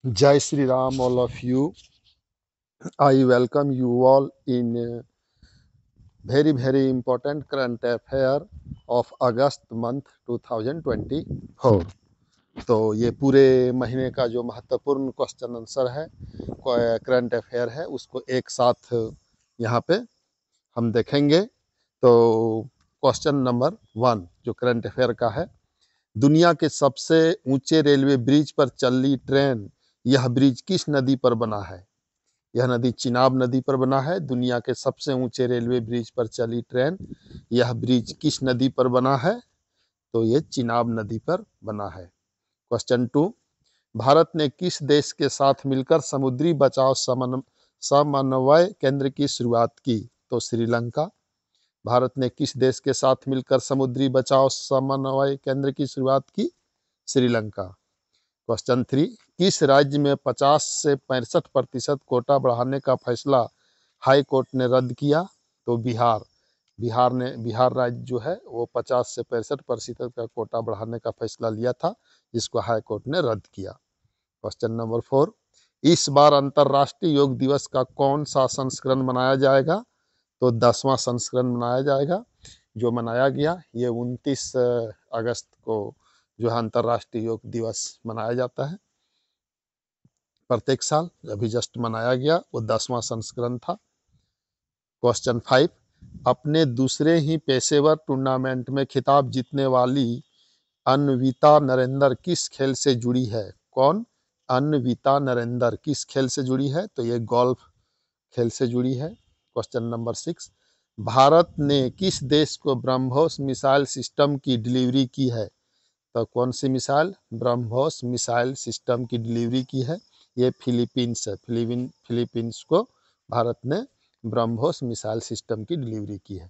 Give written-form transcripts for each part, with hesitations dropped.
Jai Sri Ram, all of you. I welcome you all in a very important current affair of August month 2024. तो ये पूरे महीने का जो महत्वपूर्ण क्वेश्चन आंसर है, करंट अफेयर है, उसको एक साथ यहाँ पे हम देखेंगे। तो क्वेश्चन नंबर 1 जो करंट अफेयर का है, दुनिया के सबसे ऊंचे रेलवे ब्रिज पर चली ट्रेन, यह ब्रिज किस नदी पर बना है? यह नदी चिनाब नदी पर बना है। दुनिया के सबसे ऊंचे रेलवे ब्रिज पर चली ट्रेन, यह ब्रिज किस नदी पर बना है? तो ये चिनाब नदी पर बना है। क्वेश्चन 2, भारत ने किस देश के साथ मिलकर समुद्री बचाव समन्वय केंद्र की शुरुआत की? तो श्रीलंका। भारत ने किस देश के साथ मिलकर समुद्री बचाव समन्वय केंद्र की शुरुआत की? श्रीलंका। क्वेश्चन 3, किस राज्य में 50 से 65% कोटा बढ़ाने का फैसला हाई कोर्ट ने रद्द किया? तो बिहार। बिहार राज्य जो है वो 50 से 65% का कोटा बढ़ाने का फैसला लिया था, जिसको हाई कोर्ट ने रद्द किया। क्वेश्चन नंबर 4, इस बार अंतर्राष्ट्रीय योग दिवस का कौन सा संस्करण मनाया जाएगा? तो 10वां संस्करण मनाया जाएगा। जो मनाया गया ये 29 अगस्त को जो है अंतर्राष्ट्रीय योग दिवस मनाया जाता है प्रत्येक साल। अभी जस्ट मनाया गया, वो 10वां संस्करण था। क्वेश्चन 5, अपने दूसरे ही पेशेवर टूर्नामेंट में खिताब जीतने वाली अन्विता नरेंद्र किस खेल से जुड़ी है? कौन? अन्विता नरेंद्र किस खेल से जुड़ी है? तो ये गोल्फ खेल से जुड़ी है। क्वेश्चन नंबर 6, भारत ने किस देश को ब्रह्मोस मिसाइल सिस्टम की डिलीवरी की है? तो कौन सी मिसाइल? ब्रह्मोस मिसाइल सिस्टम की डिलीवरी की है, ये फिलीपींस है। फिलीपींस को भारत ने ब्रह्मोस मिसाइल सिस्टम की डिलीवरी की है।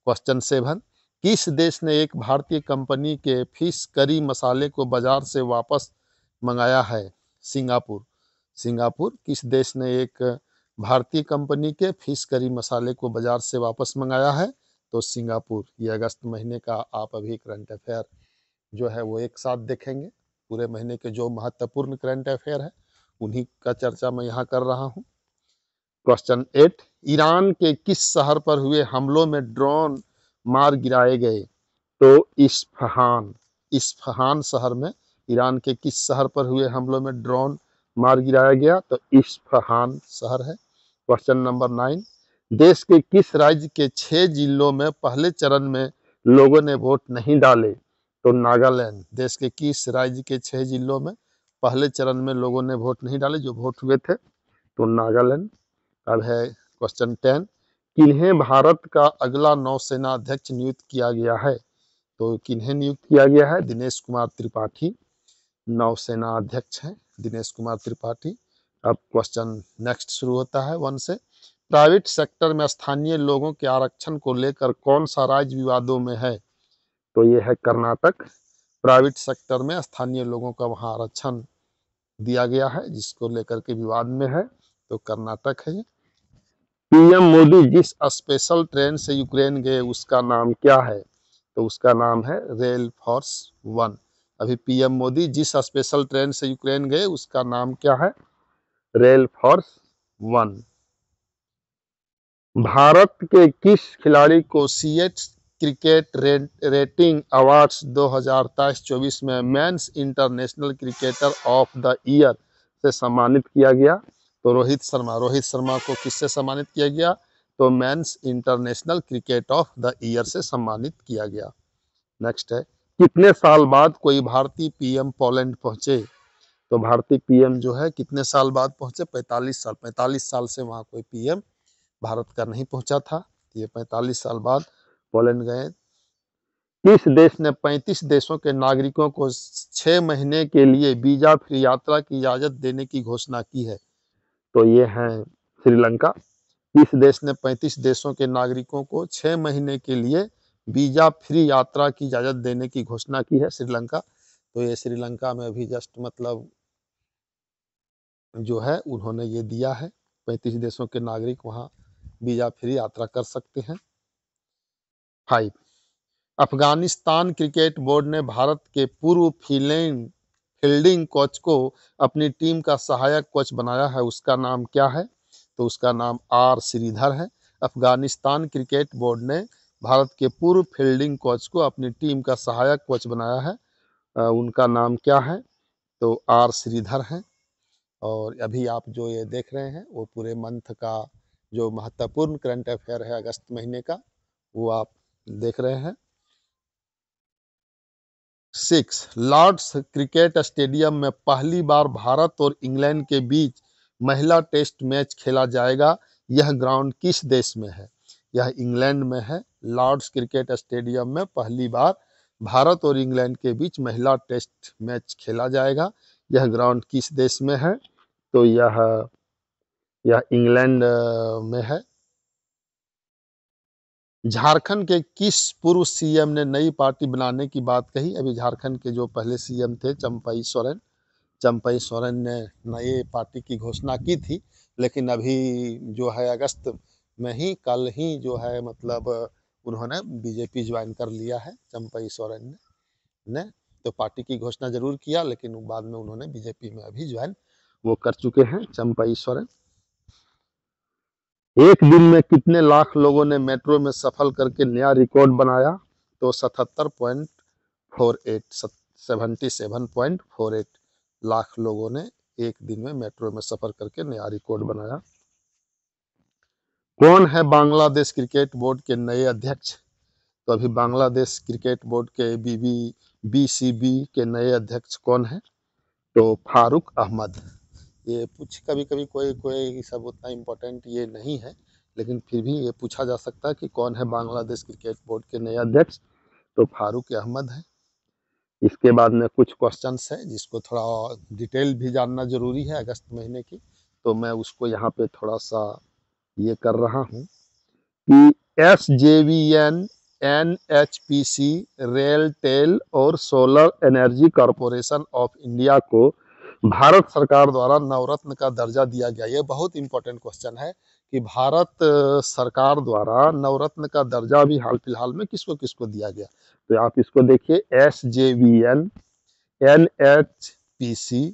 क्वेश्चन 7, किस देश ने एक भारतीय कंपनी के फिश करी मसाले को बाजार से वापस मंगाया है? सिंगापुर। सिंगापुर किस देश ने एक भारतीय कंपनी के फिश करी मसाले को बाजार से वापस मंगाया है? तो सिंगापुर। ये अगस्त महीने का आप अभी करंट अफेयर जो है वो एक साथ देखेंगे। पूरे महीने के जो महत्वपूर्ण करंट अफेयर है उन्हीं का चर्चा मैं यहाँ कर रहा हूँ। क्वेश्चन 8, ईरान के किस शहर पर हुए हमलों में ड्रोन मार गिराए गए? तो इस्फहान। इस्फहान शहर में ईरान के किस शहर पर हुए हमलों में ड्रोन मार गिराया गया? तो इस्फहान शहर है। क्वेश्चन नंबर 9, देश के किस राज्य के 6 जिलों में पहले चरण में लोगों ने वोट नहीं डाले? तो नागालैंड। देश के किस राज्य के 6 जिलों में पहले चरण में लोगों ने वोट नहीं डाले? जो वोट हुए थे तो नागालैंड। अब है क्वेश्चन 10, किन्हें भारत का अगला नौसेना अध्यक्ष नियुक्त किया गया है? तो किन्हें नियुक्त किया गया है? दिनेश कुमार त्रिपाठी नौसेना अध्यक्ष हैं, दिनेश कुमार त्रिपाठी। अब क्वेश्चन नेक्स्ट शुरू होता है 1 से, प्राइवेट सेक्टर में स्थानीय लोगों के आरक्षण को लेकर कौन सा राज्य विवादों में है? तो ये है कर्नाटक। प्राइवेट सेक्टर में स्थानीय लोगों का वहाँ आरक्षण दिया गया है, जिसको लेकर के विवाद में है, तो कर्नाटक है। पीएम मोदी जिस स्पेशल ट्रेन से यूक्रेन गए उसका नाम क्या है? तो उसका नाम है रेल फोर्स 1। अभी पीएम मोदी जिस स्पेशल ट्रेन से यूक्रेन गए उसका नाम क्या है? Rail force 1। भारत के किस खिलाड़ी को सीएट क्रिकेट रेटिंग अवार्ड्स 2023-24 में men's international cricketer of the year से सम्मानित किया गया? तो रोहित शर्मा। रोहित शर्मा को किससे सम्मानित किया गया? तो men's international cricket of the year से सम्मानित किया गया। नेक्स्ट है, कितने साल बाद कोई भारतीय पीएम पोलैंड पहुंचे? तो भारतीय पीएम जो है कितने साल बाद पहुंचे? 45 साल। 45 साल से वहां कोई पीएम भारत का नहीं पहुंचा था, ये 45 साल बाद पोलैंड गए। किस देश ने 35 देशों के नागरिकों को 6 महीने के लिए वीजा फ्री यात्रा की इजाजत देने की घोषणा की है? तो ये है श्रीलंका। किस देश ने 35 देशों के नागरिकों को 6 महीने के लिए वीजा फ्री यात्रा की इजाजत देने की घोषणा की है? श्रीलंका। तो ये श्रीलंका में अभी जस्ट मतलब जो है उन्होंने ये दिया है, 35 देशों के नागरिक वहाँ वीजा फ्री यात्रा कर सकते हैं। 5, अफगानिस्तान क्रिकेट बोर्ड ने भारत के पूर्व फील्डिंग फील्डिंग कोच को अपनी टीम का सहायक कोच बनाया है उसका नाम क्या है? तो उसका नाम आर श्रीधर है। अफगानिस्तान क्रिकेट बोर्ड ने भारत के पूर्व फील्डिंग कोच को अपनी टीम का सहायक कोच बनाया है। उनका नाम क्या है? तो आर श्रीधर है। और अभी आप जो ये देख रहे हैं वो पूरे मंथ का जो महत्वपूर्ण करंट अफेयर है अगस्त महीने का, वो आप देख रहे हैं। 6 लॉर्ड्स क्रिकेट स्टेडियम में पहली बार भारत और इंग्लैंड के बीच महिला टेस्ट मैच खेला जाएगा। यह ग्राउंड किस देश में है? यह इंग्लैंड में है। लॉर्ड्स क्रिकेट स्टेडियम में पहली बार भारत और इंग्लैंड के बीच महिला टेस्ट मैच खेला जाएगा। यह ग्राउंड किस देश में है? तो यह इंग्लैंड में है। झारखंड के किस पूर्व सीएम ने नई पार्टी बनाने की बात कही? अभी झारखंड के जो पहले सीएम थे चंपई सोरेन ने नई पार्टी की घोषणा की थी, लेकिन अभी जो है अगस्त में ही कल ही जो है मतलब उन्होंने बीजेपी ज्वाइन कर लिया है। चंपई सोरेन ने तो पार्टी की घोषणा जरूर किया, लेकिन बाद में उन्होंने बीजेपी में अभी ज्वाइन वो कर चुके हैं चंपई सोरेन। एक दिन में कितने लाख लोगों ने मेट्रो में सफर करके नया रिकॉर्ड बनाया? तो 77.48 लाख लोगों ने एक दिन में मेट्रो में सफर करके नया रिकॉर्ड बनाया। कौन है बांग्लादेश क्रिकेट बोर्ड के नए अध्यक्ष? तो अभी बांग्लादेश क्रिकेट बोर्ड के बीसीबी के नए अध्यक्ष कौन है? तो फारूक अहमद। ये कभी कभी कोई कोई सब उतना इम्पोर्टेंट ये नहीं है, लेकिन फिर भी ये पूछा जा सकता है कि कौन है बांग्लादेश क्रिकेट बोर्ड के नए अध्यक्ष? तो फारूक अहमद है। इसके बाद में कुछ क्वेश्चंस है जिसको थोड़ा डिटेल भी जानना जरूरी है अगस्त महीने की, तो मैं उसको यहाँ पे थोड़ा सा ये कर रहा हूँ कि SJVN, NHPC, रेलटेल और solar energy corporation of India को भारत सरकार द्वारा नवरत्न का दर्जा दिया गया। ये बहुत इंपॉर्टेंट क्वेश्चन है कि भारत सरकार द्वारा नवरत्न का दर्जा भी हाल फिलहाल में किसको किसको दिया गया। तो आप इसको देखिए, SJVN, NHPC,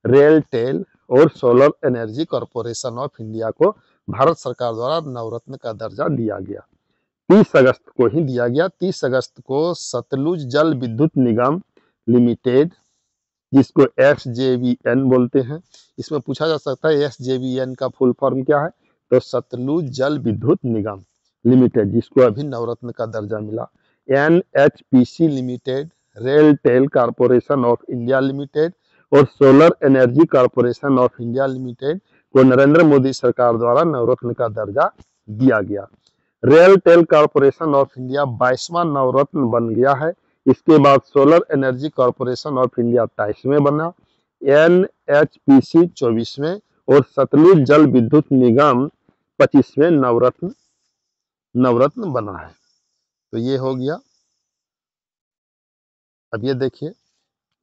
रेलटेल और solar energy corporation of India को भारत सरकार द्वारा नवरत्न का दर्जा दिया गया। 30 अगस्त को ही दिया गया। 30 अगस्त को सतलुज जल विद्युत निगम लिमिटेड, जिसको SJVN बोलते हैं, इसमें पूछा जा सकता है SJVN का फुल फॉर्म क्या है? तो सतलुज जल विद्युत निगम लिमिटेड, जिसको अभी नवरत्न का दर्जा मिला। NHPC limited, RailTel corporation of India limited और solar energy corporation of India limited को नरेंद्र मोदी सरकार द्वारा नवरत्न का दर्जा दिया गया। रेलटेल कॉरपोरेशन ऑफ इंडिया 22वां नवरत्न बन गया है। इसके बाद solar energy corporation of India 23वें बना, NHPC 24वें और सतलुज जल विद्युत निगम 25वें नवरत्न बना है। तो ये हो गया। अब ये देखिए,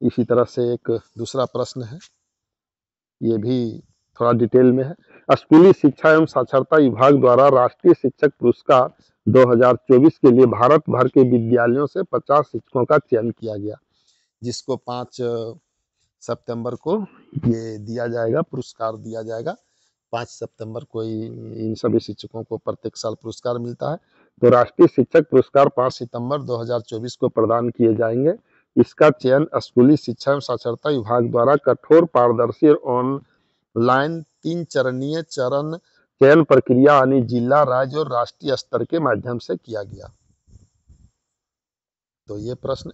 इसी तरह से एक दूसरा प्रश्न है, ये भी थोड़ा डिटेल में है। स्कूली शिक्षा एवं साक्षरता विभाग द्वारा राष्ट्रीय शिक्षक पुरस्कार 2024 के लिए भारत भर के विद्यालयों से 50 शिक्षकों का चयन किया गया, जिसको 5 सितंबर को ये दिया जाएगा, पुरस्कार दिया जाएगा। 5 सितंबर को इन सभी शिक्षकों को प्रत्येक साल पुरस्कार मिलता है। तो राष्ट्रीय शिक्षक पुरस्कार 5 सितंबर 2024 को प्रदान किए जाएंगे। इसका चयन स्कूली शिक्षा एवं साक्षरता विभाग द्वारा कठोर, पारदर्शी और ऑनलाइन 3 चरणीय चयन प्रक्रिया यानी जिला, राज्य और राष्ट्रीय स्तर के माध्यम से किया गया। तो ये प्रश्न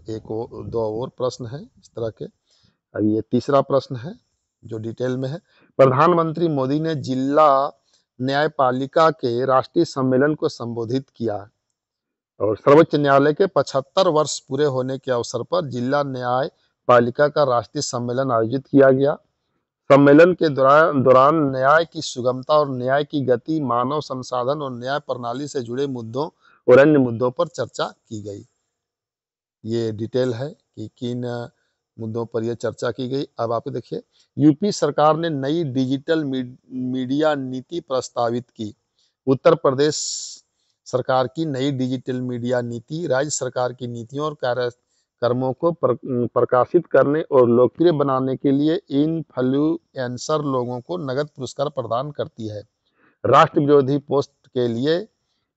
दो और प्रश्न है इस तरह के। अब ये तीसरा प्रश्न है जो डिटेल में है। प्रधानमंत्री मोदी ने जिला न्यायपालिका के राष्ट्रीय सम्मेलन को संबोधित किया और सर्वोच्च न्यायालय के 75 वर्ष पूरे होने के अवसर पर जिला न्यायपालिका का राष्ट्रीय सम्मेलन आयोजित किया गया। सम्मेलन के दौरान न्याय की सुगमता और न्याय की गति, मानव संसाधन और न्याय प्रणाली से जुड़े मुद्दों और अन्य मुद्दों पर चर्चा की गई। ये डिटेल है कि किन मुद्दों पर यह चर्चा की गई। अब आप देखिए, यूपी सरकार ने नई डिजिटल मीडिया नीति प्रस्तावित की। उत्तर प्रदेश सरकार की नई डिजिटल मीडिया नीति राज्य सरकार की नीतियों और कर्मों को प्रकाशित करने और लोकप्रिय बनाने के लिए इन्फ्लुएंसर लोगों को नगद पुरस्कार प्रदान करती है। राष्ट्र विरोधी पोस्ट के लिए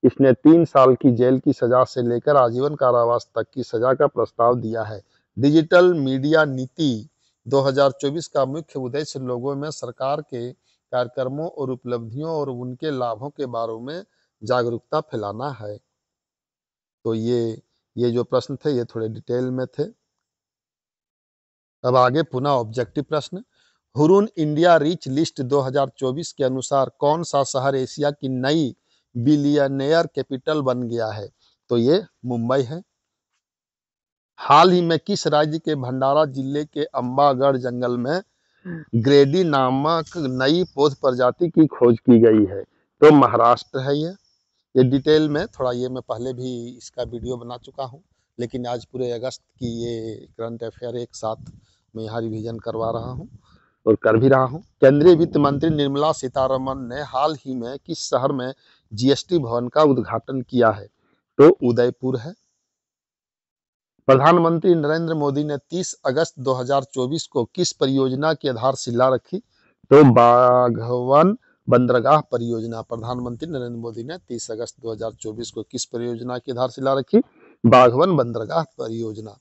इसने 3 साल की जेल की सजा से लेकर आजीवन कारावास तक की सजा का प्रस्ताव दिया है। डिजिटल मीडिया नीति 2024 का मुख्य उद्देश्य लोगों में सरकार के कार्यक्रमों और उपलब्धियों और उनके लाभों के बारे में जागरूकता फैलाना है। तो ये जो प्रश्न थे ये थोड़े डिटेल में थे। अब आगे पुनः ऑब्जेक्टिव प्रश्न। हुरून इंडिया रिच लिस्ट 2024 के अनुसार कौन सा शहर एशिया की नई बिलियनियर कैपिटल बन गया है? तो ये मुंबई है। हाल ही में किस राज्य के भंडारा जिले के अंबागढ़ जंगल में ग्रेडी नामक नई पौध प्रजाति की खोज की गई है? तो महाराष्ट्र है ये डिटेल में थोड़ा ये मैं पहले भी इसका वीडियो बना चुका हूँ, लेकिन आज पूरे अगस्त की ये करंट अफेयर एक साथ मैं यहाँ रिवीजन करवा रहा हूँ और कर भी रहा हूँ। केंद्रीय वित्त मंत्री निर्मला सीतारमण ने हाल ही में किस शहर में जीएसटी भवन का उद्घाटन किया है? तो उदयपुर है। प्रधानमंत्री नरेंद्र मोदी ने 30 अगस्त 2024 को किस परियोजना की आधारशिला रखी? तो बाघवन बंदरगाह परियोजना। प्रधानमंत्री नरेंद्र मोदी ने 30 अगस्त 2024 को किस परियोजना की आधारशिला रखी? बाघवन बंदरगाह परियोजना।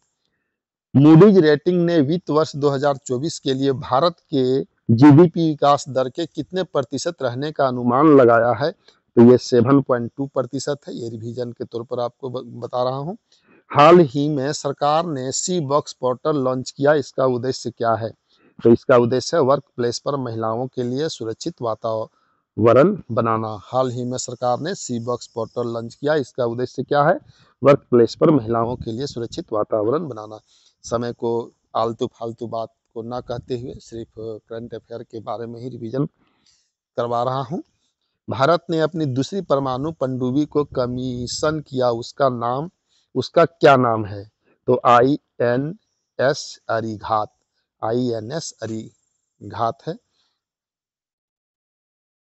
मूडीज रेटिंग ने वित्त वर्ष 2024 के लिए भारत के जीडीपी विकास दर के कितने प्रतिशत रहने का अनुमान लगाया है? तो ये 7.2% है। ये रिवीजन के तौर पर आपको बता रहा हूँ। हाल ही में सरकार ने सी बॉक्स पोर्टल लॉन्च किया, इसका उद्देश्य क्या है? तो इसका उद्देश्य है वर्क प्लेस पर महिलाओं के लिए सुरक्षित वातावरण बनाना। हाल ही में सरकार ने सी बॉक्स पोर्टल लॉन्च किया, इसका उद्देश्य क्या है? वर्क प्लेस पर महिलाओं के लिए सुरक्षित वातावरण बनाना। समय को आलतू फालतू बात को ना कहते हुए सिर्फ करंट अफेयर के बारे में ही रिवीजन करवा रहा हूँ। भारत ने अपनी दूसरी परमाणु पनडुब्बी को कमीशन किया, उसका क्या नाम है? तो INS अरिघात। INS अरिघात है।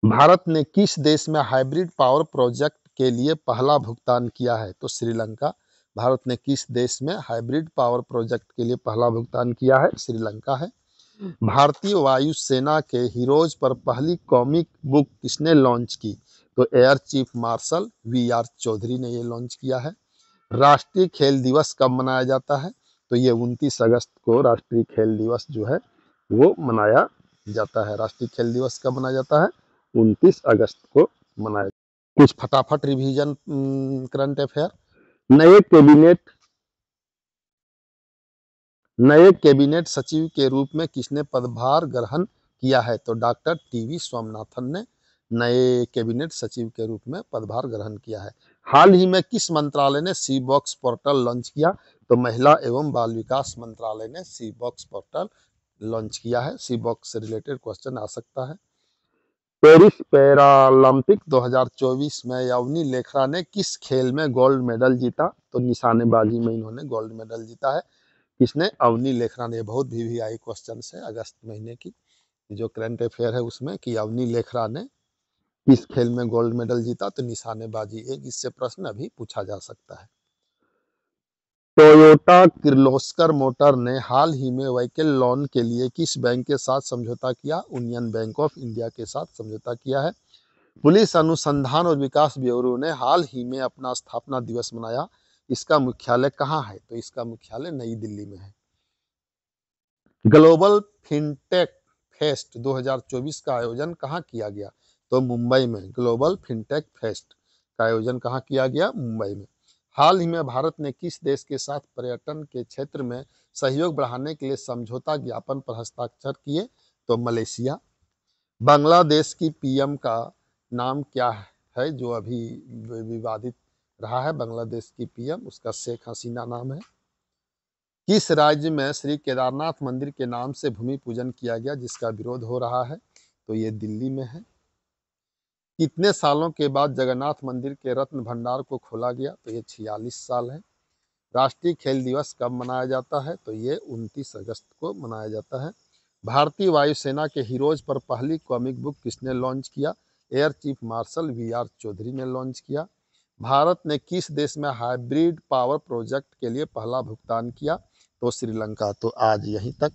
भारत ने किस देश में हाइब्रिड पावर प्रोजेक्ट के लिए पहला भुगतान किया है? तो श्रीलंका। भारत ने किस देश में हाइब्रिड पावर प्रोजेक्ट के लिए पहला भुगतान किया है? श्रीलंका है। भारतीय वायुसेना के हीरोज पर पहली कॉमिक बुक किसने लॉन्च की? तो air chief marshal VR Chaudhari ने ये लॉन्च किया है। राष्ट्रीय खेल दिवस कब मनाया जाता है? तो ये 29 अगस्त को राष्ट्रीय खेल दिवस जो है वो मनाया जाता है। राष्ट्रीय खेल दिवस कब मनाया जाता है? 29 अगस्त को मनाया। कुछ फटाफट रिवीजन करंट अफेयर। नए कैबिनेट सचिव के रूप में किसने पदभार ग्रहण किया है? तो डॉक्टर TV स्वामीनाथन ने नए कैबिनेट सचिव के रूप में पदभार ग्रहण किया है। हाल ही में किस मंत्रालय ने सी बॉक्स पोर्टल लॉन्च किया? तो महिला एवं बाल विकास मंत्रालय ने सी बॉक्स पोर्टल लॉन्च किया है। सी बॉक्स से रिलेटेड क्वेश्चन आ सकता है। पेरिस पैरालंपिक 2024 में अवनी लेखरा ने किस खेल में गोल्ड मेडल जीता? तो निशानेबाजी में इन्होंने गोल्ड मेडल जीता है। किसने? अवनी लेखरा ने। बहुत VVI क्वेश्चन है अगस्त महीने की जो करंट अफेयर है उसमें कि अवनी लेखरा ने किस खेल में गोल्ड मेडल जीता? तो निशानेबाजी। एक इससे प्रश्न अभी पूछा जा सकता है। टोयोटा किर्लोस्कर मोटर ने हाल ही में व्हीकल लोन के लिए किस बैंक के साथ समझौता किया? यूनियन बैंक ऑफ इंडिया के साथ समझौता किया है। पुलिस अनुसंधान और विकास ब्यूरो ने हाल ही में अपना स्थापना दिवस मनाया, इसका मुख्यालय कहाँ है? तो इसका मुख्यालय नई दिल्ली में है। ग्लोबल फिनटेक फेस्ट 2024 का आयोजन कहाँ किया गया? तो मुंबई में। ग्लोबल फिनटेक फेस्ट का आयोजन कहाँ किया गया? मुंबई में। हाल ही में भारत ने किस देश के साथ पर्यटन के क्षेत्र में सहयोग बढ़ाने के लिए समझौता ज्ञापन पर हस्ताक्षर किए? तो मलेशिया। बांग्लादेश की PM का नाम क्या है जो अभी विवादित रहा है? बांग्लादेश की PM उसका शेख हसीना नाम है। किस राज्य में श्री केदारनाथ मंदिर के नाम से भूमि पूजन किया गया जिसका विरोध हो रहा है? तो ये दिल्ली में है। कितने सालों के बाद जगन्नाथ मंदिर के रत्न भंडार को खोला गया? तो ये 46 साल है। राष्ट्रीय खेल दिवस कब मनाया जाता है? तो ये 29 अगस्त को मनाया जाता है। भारतीय वायुसेना के हीरोज पर पहली कॉमिक बुक किसने लॉन्च किया? Air chief marshal VR Chaudhari ने लॉन्च किया। भारत ने किस देश में हाइब्रिड पावर प्रोजेक्ट के लिए पहला भुगतान किया? तो श्रीलंका। तो आज यहीं तक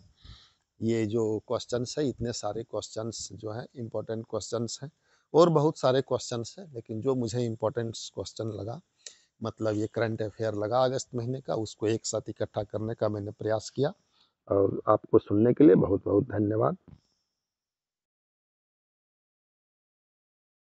ये जो क्वेश्चंस है, इतने सारे क्वेश्चंस जो हैं इम्पोर्टेंट क्वेश्चंस हैं, और बहुत सारे क्वेश्चंस हैं, लेकिन जो मुझे इम्पोर्टेंट क्वेश्चन लगा, मतलब ये करंट अफेयर लगा अगस्त महीने का, उसको एक साथ इकट्ठा करने का मैंने प्रयास किया। और आपको सुनने के लिए बहुत बहुत धन्यवाद।